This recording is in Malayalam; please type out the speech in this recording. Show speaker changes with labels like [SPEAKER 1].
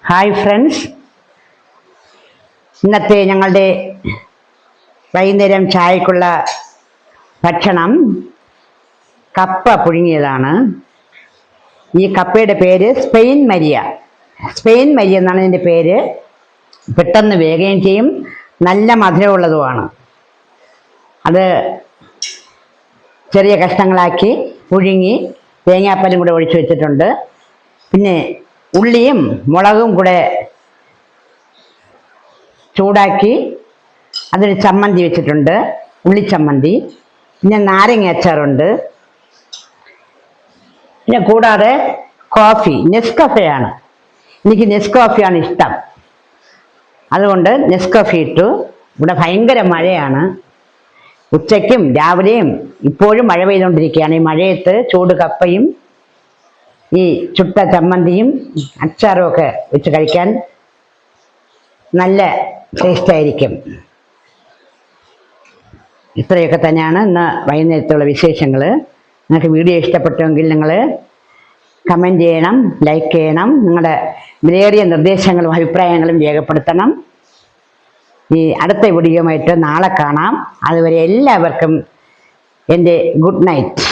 [SPEAKER 1] ഹായ് ഫ്രണ്ട്സ്, ഇന്നത്തെ ഞങ്ങളുടെ വൈകുന്നേരം ചായക്കുള്ള ഭക്ഷണം കപ്പ പുഴുങ്ങിയതാണ്. ഈ കപ്പയുടെ പേര് സ്പെയിൻ മരിയ എന്നാണ് ഇതിൻ്റെ പേര്. പെട്ടെന്ന് വേകുകയും ചെയ്യും, നല്ല മധുരമുള്ളതുമാണ്. അത് ചെറിയ കഷ്ണങ്ങളാക്കി പുഴുങ്ങി തേങ്ങാപ്പാലും കൂടെ ഒഴിച്ചു വെച്ചിട്ടുണ്ട്. പിന്നെ ഉള്ളിയും മുളകും കൂടെ ചൂടാക്കി അതൊരു ചമ്മന്തി വെച്ചിട്ടുണ്ട്, ഉള്ളിച്ചമ്മന്തി. പിന്നെ നാരങ്ങ അച്ചാറുണ്ട്. പിന്നെ കൂടാതെ കോഫി, നെസ്കഫയാണ്. എനിക്ക് നെസ്കോഫിയാണ് ഇഷ്ടം, അതുകൊണ്ട് നെസ്കോഫി ഇട്ടു. ഇവിടെ ഭയങ്കര മഴയാണ്, ഉച്ചയ്ക്കും രാവിലെയും ഇപ്പോഴും മഴ പെയ്തുകൊണ്ടിരിക്കുകയാണ്. ഈ മഴയത്ത് ചൂട് കപ്പയും ഈ ചുട്ട ചമ്മന്തിയും അച്ചാറും ഒക്കെ വെച്ച് കഴിക്കാൻ നല്ല ടേസ്റ്റായിരിക്കും. ഇത്രയൊക്കെ തന്നെയാണ് ഇന്ന് വൈകുന്നേരത്തുള്ള വിശേഷങ്ങൾ. നിങ്ങൾക്ക് വീഡിയോ ഇഷ്ടപ്പെട്ടുവെങ്കിൽ നിങ്ങൾ കമൻറ്റ് ചെയ്യണം, ലൈക്ക് ചെയ്യണം, നിങ്ങളുടെ വിലയേറിയ നിർദ്ദേശങ്ങളും അഭിപ്രായങ്ങളും രേഖപ്പെടുത്തണം. ഈ അടുത്ത വീഡിയോയുമായിട്ട് നാളെ കാണാം. അതുവരെ എല്ലാവർക്കും എൻ്റെ ഗുഡ് നൈറ്റ്.